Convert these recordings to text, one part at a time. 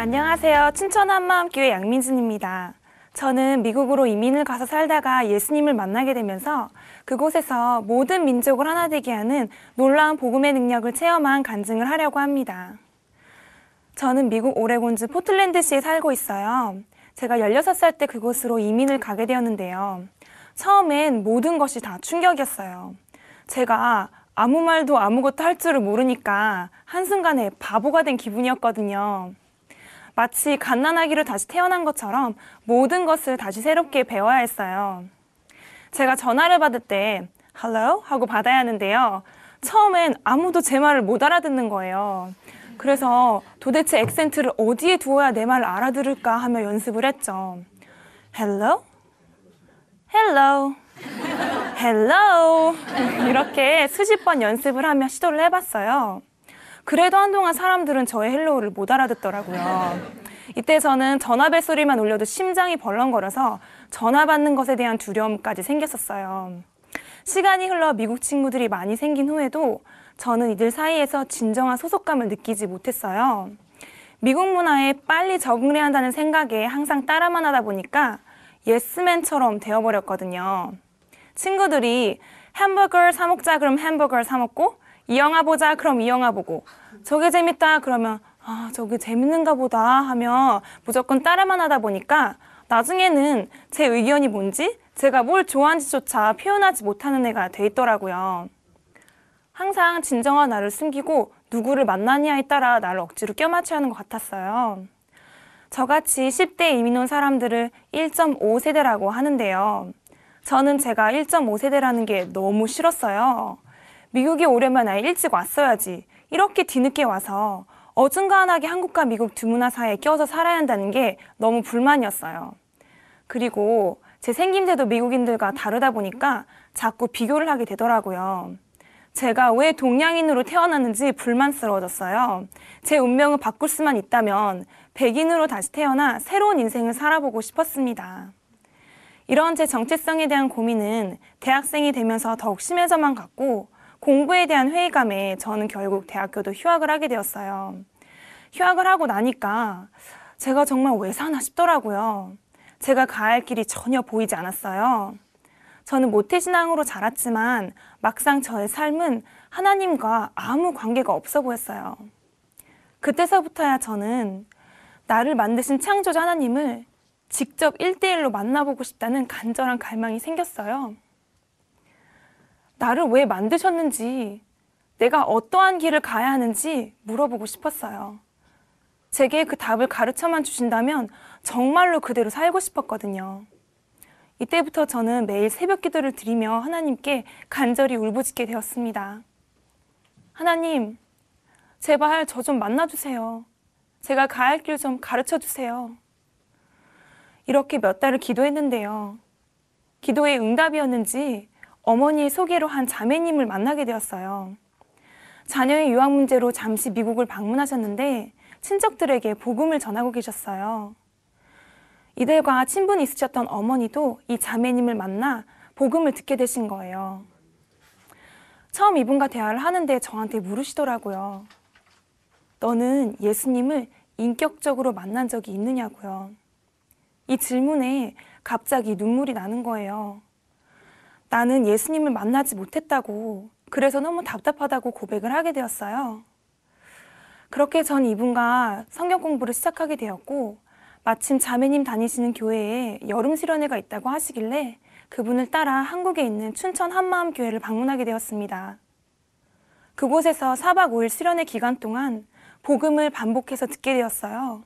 안녕하세요. 춘천 한마음교회 양민진입니다. 저는 미국으로 이민을 가서 살다가 예수님을 만나게 되면서 그곳에서 모든 민족을 하나 되게 하는 놀라운 복음의 능력을 체험한 간증을 하려고 합니다. 저는 미국 오레곤주 포틀랜드시에 살고 있어요. 제가 16살 때 그곳으로 이민을 가게 되었는데요. 처음엔 모든 것이 다 충격이었어요. 제가 아무 말도 아무것도 할 줄을 모르니까 한순간에 바보가 된 기분이었거든요. 마치 갓난아기로 다시 태어난 것처럼 모든 것을 다시 새롭게 배워야 했어요. 제가 전화를 받을 때 Hello? 하고 받아야 하는데요. 처음엔 아무도 제 말을 못 알아듣는 거예요. 그래서 도대체 액센트를 어디에 두어야 내 말을 알아들을까 하며 연습을 했죠. Hello? Hello? Hello? 이렇게 수십 번 연습을 하며 시도를 해봤어요. 그래도 한동안 사람들은 저의 헬로우를 못 알아듣더라고요. 이때 저는 전화벨 소리만 울려도 심장이 벌렁거려서 전화 받는 것에 대한 두려움까지 생겼었어요. 시간이 흘러 미국 친구들이 많이 생긴 후에도 저는 이들 사이에서 진정한 소속감을 느끼지 못했어요. 미국 문화에 빨리 적응을 해야 한다는 생각에 항상 따라만 하다 보니까 예스맨처럼 되어버렸거든요. 친구들이 햄버거 사 먹자 그럼 햄버거를 사 먹고 이 영화 보자 그럼 이 영화 보고 저게 재밌다 그러면 저게 재밌는가 보다 하며 무조건 따라만 하다 보니까 나중에는 제 의견이 뭔지 제가 뭘 좋아하는지조차 표현하지 못하는 애가 돼 있더라고요. 항상 진정한 나를 숨기고 누구를 만나냐에 따라 나를 억지로 껴맞춰야 하는 것 같았어요. 저같이 10대 이민 온 사람들을 1.5세대라고 하는데요. 저는 제가 1.5세대라는 게 너무 싫었어요. 미국에 오려면 아예 일찍 왔어야지. 이렇게 뒤늦게 와서 어중간하게 한국과 미국 두 문화 사이에 껴서 살아야 한다는 게 너무 불만이었어요. 그리고 제 생김새도 미국인들과 다르다 보니까 자꾸 비교를 하게 되더라고요. 제가 왜 동양인으로 태어났는지 불만스러워졌어요. 제 운명을 바꿀 수만 있다면 백인으로 다시 태어나 새로운 인생을 살아보고 싶었습니다. 이런 제 정체성에 대한 고민은 대학생이 되면서 더욱 심해져만 갔고 공부에 대한 회의감에 저는 결국 대학교도 휴학을 하게 되었어요. 휴학을 하고 나니까 제가 정말 왜 사나 싶더라고요. 제가 가야 할 길이 전혀 보이지 않았어요. 저는 모태신앙으로 자랐지만 막상 저의 삶은 하나님과 아무 관계가 없어 보였어요. 그때서부터야 저는 나를 만드신 창조자 하나님을 직접 1대1로 만나보고 싶다는 간절한 갈망이 생겼어요. 나를 왜 만드셨는지, 내가 어떠한 길을 가야 하는지 물어보고 싶었어요. 제게 그 답을 가르쳐만 주신다면 정말로 그대로 살고 싶었거든요. 이때부터 저는 매일 새벽 기도를 드리며 하나님께 간절히 울부짖게 되었습니다. 하나님, 제발 저 좀 만나주세요. 제가 가야 할 길 좀 가르쳐주세요. 이렇게 몇 달을 기도했는데요. 기도의 응답이었는지 어머니의 소개로 한 자매님을 만나게 되었어요. 자녀의 유학 문제로 잠시 미국을 방문하셨는데 친척들에게 복음을 전하고 계셨어요. 이들과 친분이 있으셨던 어머니도 이 자매님을 만나 복음을 듣게 되신 거예요. 처음 이분과 대화를 하는데 저한테 물으시더라고요. 너는 예수님을 인격적으로 만난 적이 있느냐고요. 이 질문에 갑자기 눈물이 나는 거예요. 나는 예수님을 만나지 못했다고, 그래서 너무 답답하다고 고백을 하게 되었어요. 그렇게 전 이분과 성경 공부를 시작하게 되었고 마침 자매님 다니시는 교회에 여름 수련회가 있다고 하시길래 그분을 따라 한국에 있는 춘천 한마음교회를 방문하게 되었습니다. 그곳에서 4박 5일 수련회 기간 동안 복음을 반복해서 듣게 되었어요.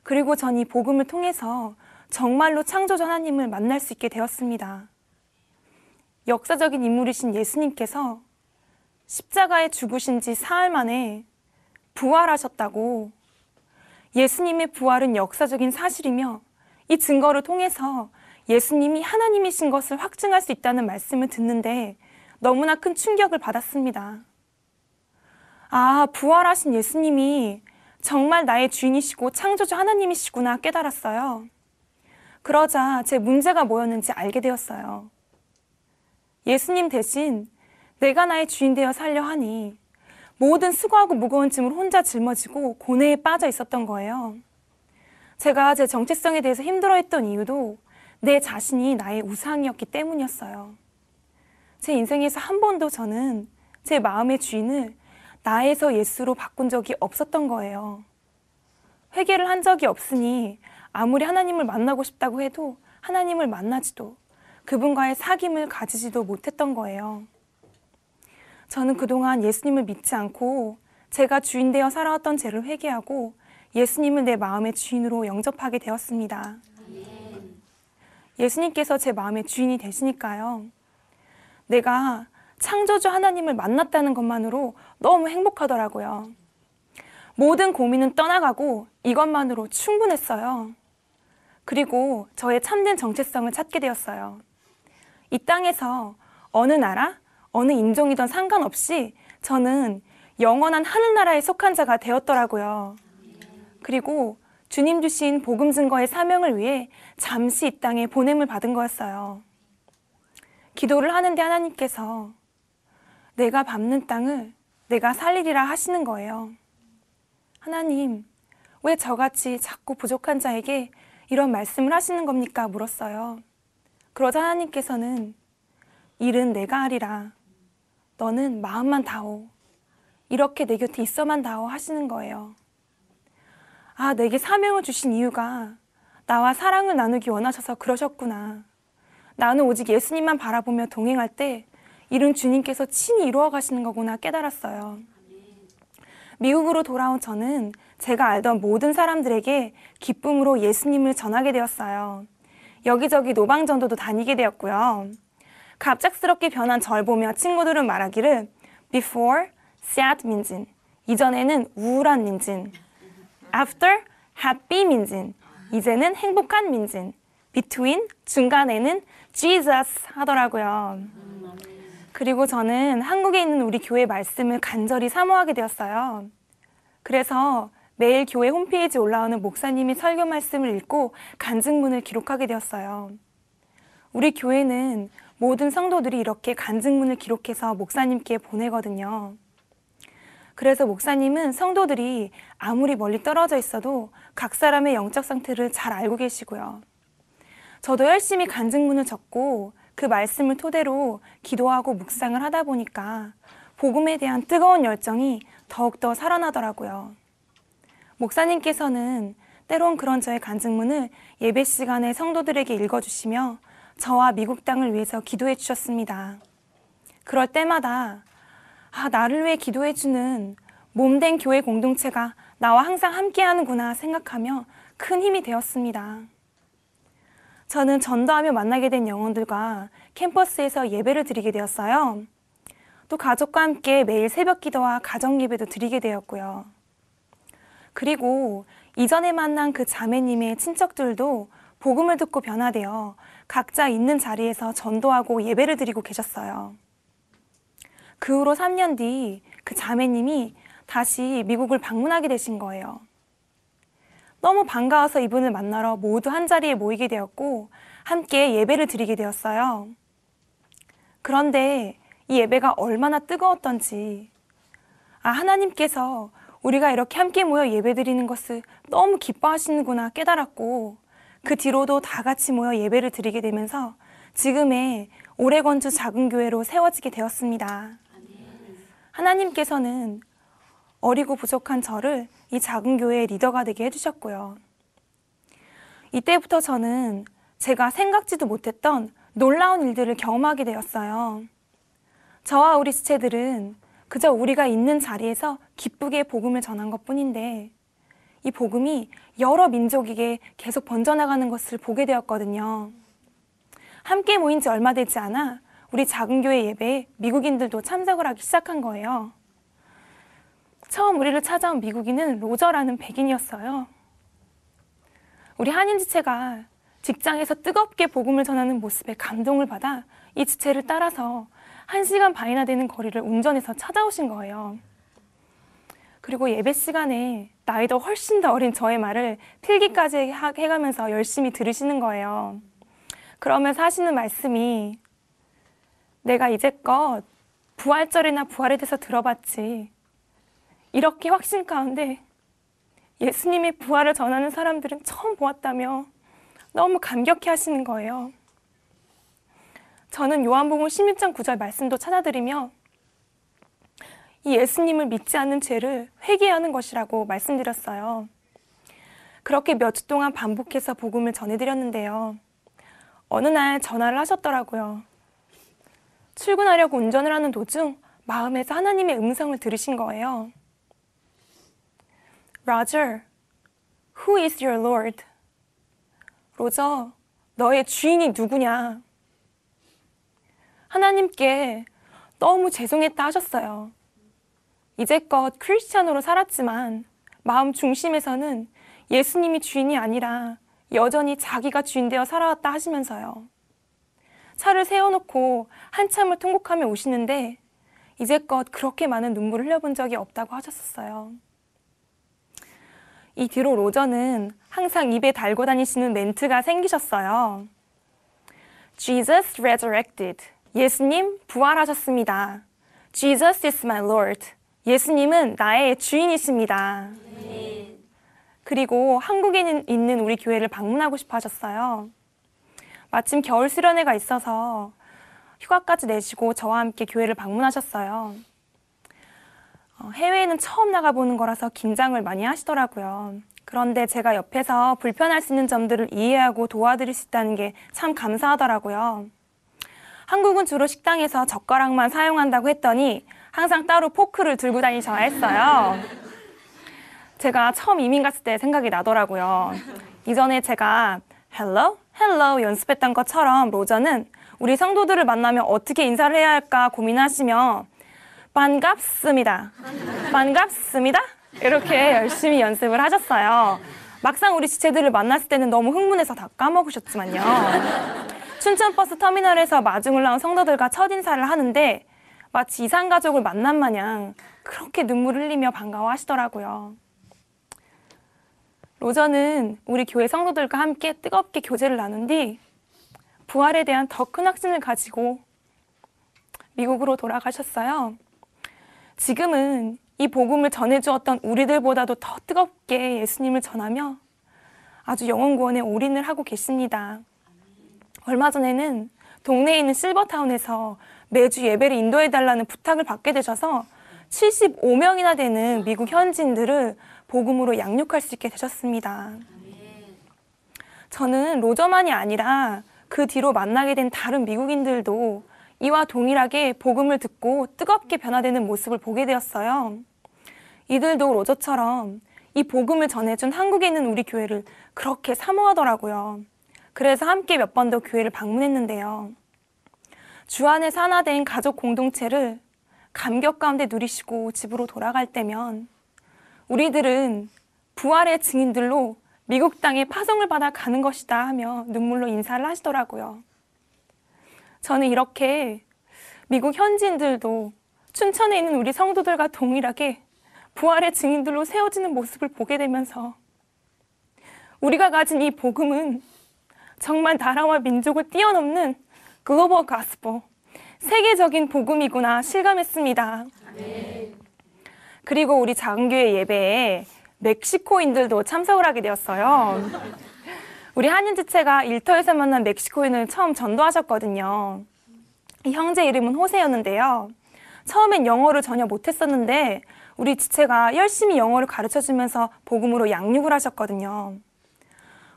그리고 전 이 복음을 통해서 정말로 창조자 하나님을 만날 수 있게 되었습니다. 역사적인 인물이신 예수님께서 십자가에 죽으신 지 사흘 만에 부활하셨다고, 예수님의 부활은 역사적인 사실이며 이 증거를 통해서 예수님이 하나님이신 것을 확증할 수 있다는 말씀을 듣는데 너무나 큰 충격을 받았습니다. 부활하신 예수님이 정말 나의 주인이시고 창조주 하나님이시구나 깨달았어요. 그러자 제 문제가 뭐였는지 알게 되었어요. 예수님 대신 내가 나의 주인 되어 살려 하니 모든 수고하고 무거운 짐을 혼자 짊어지고 고뇌에 빠져 있었던 거예요. 제가 제 정체성에 대해서 힘들어했던 이유도 내 자신이 나의 우상이었기 때문이었어요. 제 인생에서 한 번도 저는 제 마음의 주인을 나에서 예수로 바꾼 적이 없었던 거예요. 회개를 한 적이 없으니 아무리 하나님을 만나고 싶다고 해도 하나님을 만나지도 그분과의 사귐을 가지지도 못했던 거예요. 저는 그동안 예수님을 믿지 않고 제가 주인 되어 살아왔던 죄를 회개하고 예수님을 내 마음의 주인으로 영접하게 되었습니다. 예수님께서 제 마음의 주인이 되시니까요. 내가 창조주 하나님을 만났다는 것만으로 너무 행복하더라고요. 모든 고민은 떠나가고 이것만으로 충분했어요. 그리고 저의 참된 정체성을 찾게 되었어요. 이 땅에서 어느 나라, 어느 인종이든 상관없이 저는 영원한 하늘나라에 속한 자가 되었더라고요. 그리고 주님 주신 복음 증거의 사명을 위해 잠시 이 땅에 보냄을 받은 거였어요. 기도를 하는데 하나님께서 내가 밟는 땅을 내가 살리리라 하시는 거예요. 하나님, 왜 저같이 자꾸 부족한 자에게 이런 말씀을 하시는 겁니까? 물었어요. 그러자 하나님께서는 일은 내가 하리라. 너는 마음만 다오. 이렇게 내 곁에 있어만 다오 하시는 거예요. 아, 내게 사명을 주신 이유가 나와 사랑을 나누기 원하셔서 그러셨구나. 나는 오직 예수님만 바라보며 동행할 때 일은 주님께서 친히 이루어 가시는 거구나 깨달았어요. 미국으로 돌아온 저는 제가 알던 모든 사람들에게 기쁨으로 예수님을 전하게 되었어요. 여기저기 노방전도도 다니게 되었고요. 갑작스럽게 변한 절 보며 친구들은 말하기를 Before, sad 민진. 이전에는 우울한 민진. After, happy 민진. 이제는 행복한 민진. Between, 중간에는 Jesus 하더라고요. 그리고 저는 한국에 있는 우리 교회 말씀을 간절히 사모하게 되었어요. 그래서 매일 교회 홈페이지에 올라오는 목사님이 설교 말씀을 읽고 간증문을 기록하게 되었어요. 우리 교회는 모든 성도들이 이렇게 간증문을 기록해서 목사님께 보내거든요. 그래서 목사님은 성도들이 아무리 멀리 떨어져 있어도 각 사람의 영적 상태를 잘 알고 계시고요. 저도 열심히 간증문을 적고 그 말씀을 토대로 기도하고 묵상을 하다 보니까 복음에 대한 뜨거운 열정이 더욱더 살아나더라고요. 목사님께서는 때론 그런 저의 간증문을 예배 시간에 성도들에게 읽어주시며 저와 미국 땅을 위해서 기도해 주셨습니다. 그럴 때마다 나를 위해 기도해주는 몸된 교회 공동체가 나와 항상 함께하는구나 생각하며 큰 힘이 되었습니다. 저는 전도하며 만나게 된 영혼들과 캠퍼스에서 예배를 드리게 되었어요. 또 가족과 함께 매일 새벽 기도와 가정 예배도 드리게 되었고요. 그리고 이전에 만난 그 자매님의 친척들도 복음을 듣고 변화되어 각자 있는 자리에서 전도하고 예배를 드리고 계셨어요. 그 후로 3년 뒤 그 자매님이 다시 미국을 방문하게 되신 거예요. 너무 반가워서 이분을 만나러 모두 한자리에 모이게 되었고 함께 예배를 드리게 되었어요. 그런데 이 예배가 얼마나 뜨거웠던지 하나님께서 우리가 이렇게 함께 모여 예배드리는 것을 너무 기뻐하시는구나 깨달았고 그 뒤로도 다 같이 모여 예배를 드리게 되면서 지금의 오레곤주 작은 교회로 세워지게 되었습니다. 하나님께서는 어리고 부족한 저를 이 작은 교회의 리더가 되게 해주셨고요. 이때부터 저는 제가 생각지도 못했던 놀라운 일들을 경험하게 되었어요. 저와 우리 지체들은 그저 우리가 있는 자리에서 기쁘게 복음을 전한 것뿐인데 이 복음이 여러 민족에게 계속 번져나가는 것을 보게 되었거든요. 함께 모인 지 얼마 되지 않아 우리 작은 교회 예배에 미국인들도 참석을 하기 시작한 거예요. 처음 우리를 찾아온 미국인은 로저라는 백인이었어요. 우리 한인 지체가 직장에서 뜨겁게 복음을 전하는 모습에 감동을 받아 이 지체를 따라서 1시간 반이나 되는 거리를 운전해서 찾아오신 거예요. 그리고 예배 시간에 나이도 훨씬 더 어린 저의 말을 필기까지 해가면서 열심히 들으시는 거예요. 그러면서 하시는 말씀이 내가 이제껏 부활절이나 부활에 대해서 들어봤지. 이렇게 확신 가운데 예수님의 부활을 전하는 사람들은 처음 보았다며 너무 감격해 하시는 거예요. 저는 요한복음 16장 9절 말씀도 찾아드리며 이 예수님을 믿지 않는 죄를 회개하는 것이라고 말씀드렸어요. 그렇게 몇 주 동안 반복해서 복음을 전해드렸는데요. 어느 날 전화를 하셨더라고요. 출근하려고 운전을 하는 도중 마음에서 하나님의 음성을 들으신 거예요. Roger, who is your Lord? 로저, 너의 주인이 누구냐? 하나님께 너무 죄송했다 하셨어요. 이제껏 크리스찬으로 살았지만 마음 중심에서는 예수님이 주인이 아니라 여전히 자기가 주인 되어 살아왔다 하시면서요. 차를 세워놓고 한참을 통곡하며 오시는데 이제껏 그렇게 많은 눈물을 흘려본 적이 없다고 하셨었어요. 이 뒤로 로저는 항상 입에 달고 다니시는 멘트가 생기셨어요. Jesus resurrected. 예수님 부활하셨습니다. Jesus is my Lord. 예수님은 나의 주인이십니다. 그리고 한국에 있는 우리 교회를 방문하고 싶어 하셨어요. 마침 겨울 수련회가 있어서 휴가까지 내시고 저와 함께 교회를 방문하셨어요. 해외에는 처음 나가보는 거라서 긴장을 많이 하시더라고요. 그런데 제가 옆에서 불편할 수 있는 점들을 이해하고 도와드릴 수 있다는 게 참 감사하더라고요. 한국은 주로 식당에서 젓가락만 사용한다고 했더니 항상 따로 포크를 들고 다니셔야 했어요. 제가 처음 이민 갔을 때 생각이 나더라고요. 이전에 제가 hello, hello 연습했던 것처럼 로저는 우리 성도들을 만나면 어떻게 인사를 해야 할까 고민하시며 반갑습니다. 반갑습니다. 이렇게 열심히 연습을 하셨어요. 막상 우리 지체들을 만났을 때는 너무 흥분해서 다 까먹으셨지만요. 춘천버스 터미널에서 마중을 나온 성도들과 첫인사를 하는데 마치 이산가족을 만난 마냥 그렇게 눈물을 흘리며 반가워하시더라고요. 로저는 우리 교회 성도들과 함께 뜨겁게 교제를 나눈 뒤 부활에 대한 더 큰 확신을 가지고 미국으로 돌아가셨어요. 지금은 이 복음을 전해주었던 우리들보다도 더 뜨겁게 예수님을 전하며 아주 영혼구원에 올인을 하고 계십니다. 얼마 전에는 동네에 있는 실버타운에서 매주 예배를 인도해달라는 부탁을 받게 되셔서 75명이나 되는 미국 현지인들을 복음으로 양육할 수 있게 되셨습니다. 저는 로저만이 아니라 그 뒤로 만나게 된 다른 미국인들도 이와 동일하게 복음을 듣고 뜨겁게 변화되는 모습을 보게 되었어요. 이들도 로저처럼 이 복음을 전해준 한국에 있는 우리 교회를 그렇게 사모하더라고요. 그래서 함께 몇 번 더 교회를 방문했는데요. 주 안에서 하나 된 가족 공동체를 감격 가운데 누리시고 집으로 돌아갈 때면 우리들은 부활의 증인들로 미국 땅에 파송을 받아 가는 것이다 하며 눈물로 인사를 하시더라고요. 저는 이렇게 미국 현지인들도 춘천에 있는 우리 성도들과 동일하게 부활의 증인들로 세워지는 모습을 보게 되면서 우리가 가진 이 복음은 정말 나라와 민족을 뛰어넘는 글로벌 가스퍼, 세계적인 복음이구나 실감했습니다. 그리고 우리 작은 교회 예배에 멕시코인들도 참석을 하게 되었어요. 우리 한인지체가 일터에서 만난 멕시코인을 처음 전도하셨거든요. 이 형제 이름은 호세였는데요. 처음엔 영어를 전혀 못했었는데 우리 지체가 열심히 영어를 가르쳐주면서 복음으로 양육을 하셨거든요.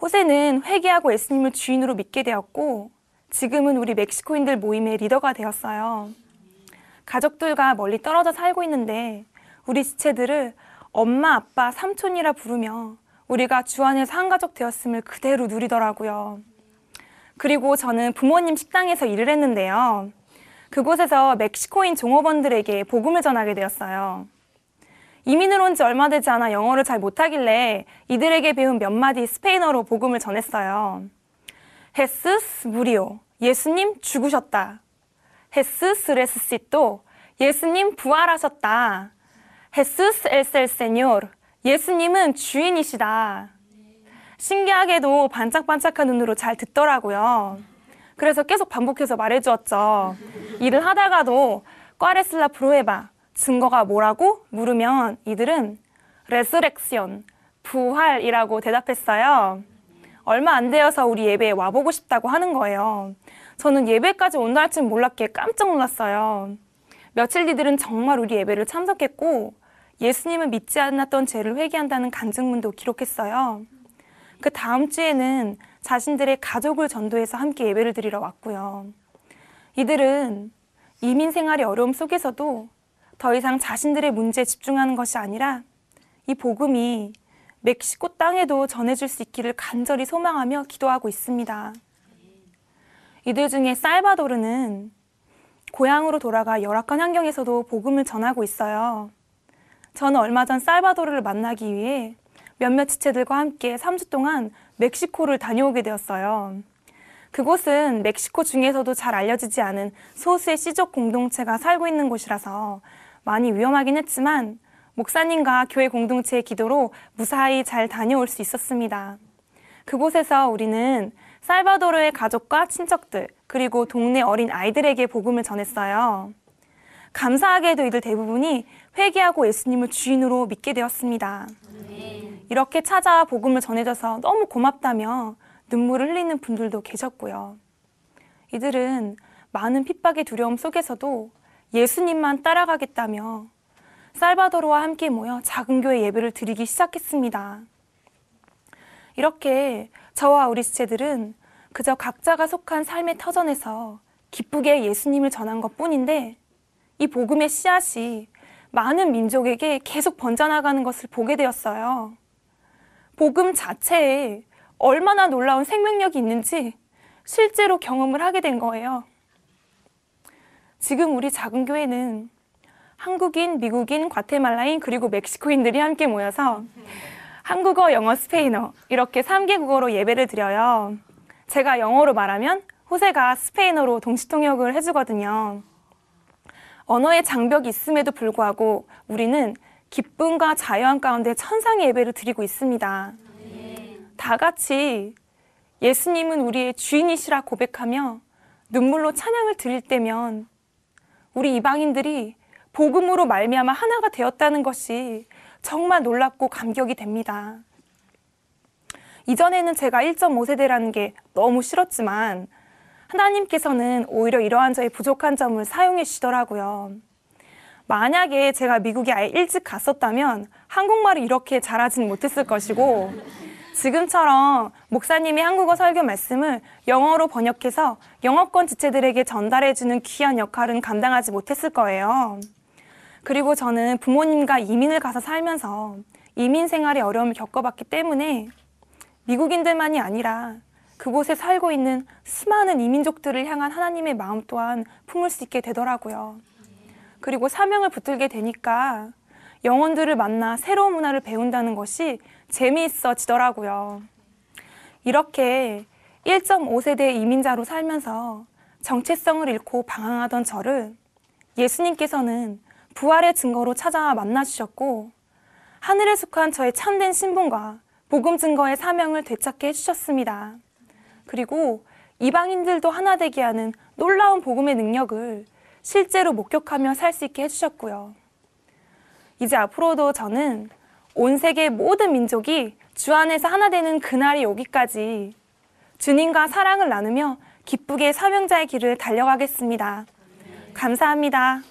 호세는 회개하고 예수님을 주인으로 믿게 되었고 지금은 우리 멕시코인들 모임의 리더가 되었어요. 가족들과 멀리 떨어져 살고 있는데 우리 지체들을 엄마, 아빠, 삼촌이라 부르며 우리가 주 안에서 한 가족 되었음을 그대로 누리더라고요. 그리고 저는 부모님 식당에서 일을 했는데요. 그곳에서 멕시코인 종업원들에게 복음을 전하게 되었어요. 이민을 온 지 얼마 되지 않아 영어를 잘 못하길래 이들에게 배운 몇 마디 스페인어로 복음을 전했어요. 헤스스 무리오, 예수님 죽으셨다. 헤스스 레스시토, 예수님 부활하셨다. 헤스스 엘셀 세뇨르, 예수님은 주인이시다. 신기하게도 반짝반짝한 눈으로 잘 듣더라고요. 그래서 계속 반복해서 말해주었죠. 일을 하다가도 꽈레슬라 프로에바, 증거가 뭐라고 물으면 이들은 레스렉시온, 부활이라고 대답했어요. 얼마 안 되어서 우리 예배에 와보고 싶다고 하는 거예요. 저는 예배까지 온다 할 줄 몰랐기에 깜짝 놀랐어요. 며칠 뒤들은 정말 우리 예배를 참석했고 예수님을 믿지 않았던 죄를 회개한다는 간증문도 기록했어요. 그 다음 주에는 자신들의 가족을 전도해서 함께 예배를 드리러 왔고요. 이들은 이민 생활의 어려움 속에서도 더 이상 자신들의 문제에 집중하는 것이 아니라 이 복음이 멕시코 땅에도 전해질 수 있기를 간절히 소망하며 기도하고 있습니다. 이들 중에 살바도르는 고향으로 돌아가 열악한 환경에서도 복음을 전하고 있어요. 저는 얼마 전 살바도르를 만나기 위해 몇몇 지체들과 함께 3주 동안 멕시코를 다녀오게 되었어요. 그곳은 멕시코 중에서도 잘 알려지지 않은 소수의 시족 공동체가 살고 있는 곳이라서 많이 위험하긴 했지만 목사님과 교회 공동체의 기도로 무사히 잘 다녀올 수 있었습니다. 그곳에서 우리는 살바도르의 가족과 친척들 그리고 동네 어린 아이들에게 복음을 전했어요. 감사하게도 이들 대부분이 회개하고 예수님을 주인으로 믿게 되었습니다. 이렇게 찾아와 복음을 전해줘서 너무 고맙다며 눈물을 흘리는 분들도 계셨고요. 이들은 많은 핍박의 두려움 속에서도 예수님만 따라가겠다며 살바도르와 함께 모여 작은 교회 예배를 드리기 시작했습니다. 이렇게 저와 우리 지체들은 그저 각자가 속한 삶의 터전에서 기쁘게 예수님을 전한 것뿐인데 이 복음의 씨앗이 많은 민족에게 계속 번져나가는 것을 보게 되었어요. 복음 자체에 얼마나 놀라운 생명력이 있는지 실제로 경험을 하게 된 거예요. 지금 우리 작은 교회는 한국인, 미국인, 과테말라인 그리고 멕시코인들이 함께 모여서 한국어, 영어, 스페인어 이렇게 3개 국어로 예배를 드려요. 제가 영어로 말하면 호세가 스페인어로 동시통역을 해주거든요. 언어의 장벽이 있음에도 불구하고 우리는 기쁨과 자유함 가운데 천상의 예배를 드리고 있습니다. 다 같이 예수님은 우리의 주인이시라 고백하며 눈물로 찬양을 드릴 때면 우리 이방인들이 복음으로 말미암아 하나가 되었다는 것이 정말 놀랍고 감격이 됩니다. 이전에는 제가 1.5세대라는 게 너무 싫었지만 하나님께서는 오히려 이러한 저의 부족한 점을 사용해 주시더라고요. 만약에 제가 미국에 아예 일찍 갔었다면 한국말을 이렇게 잘하지는 못했을 것이고 지금처럼 목사님이 한국어 설교 말씀을 영어로 번역해서 영어권 지체들에게 전달해주는 귀한 역할은 감당하지 못했을 거예요. 그리고 저는 부모님과 이민을 가서 살면서 이민 생활의 어려움을 겪어봤기 때문에 미국인들만이 아니라 그곳에 살고 있는 수많은 이민족들을 향한 하나님의 마음 또한 품을 수 있게 되더라고요. 그리고 사명을 붙들게 되니까 영혼들을 만나 새로운 문화를 배운다는 것이 재미있어지더라고요. 이렇게 1.5세대 이민자로 살면서 정체성을 잃고 방황하던 저를 예수님께서는 부활의 증거로 찾아와 만나주셨고 하늘에 속한 저의 참된 신분과 복음 증거의 사명을 되찾게 해주셨습니다. 그리고 이방인들도 하나 되게 하는 놀라운 복음의 능력을 실제로 목격하며 살 수 있게 해주셨고요. 이제 앞으로도 저는 온 세계 모든 민족이 주 안에서 하나 되는 그날이 오기까지 주님과 사랑을 나누며 기쁘게 사명자의 길을 달려가겠습니다. 감사합니다.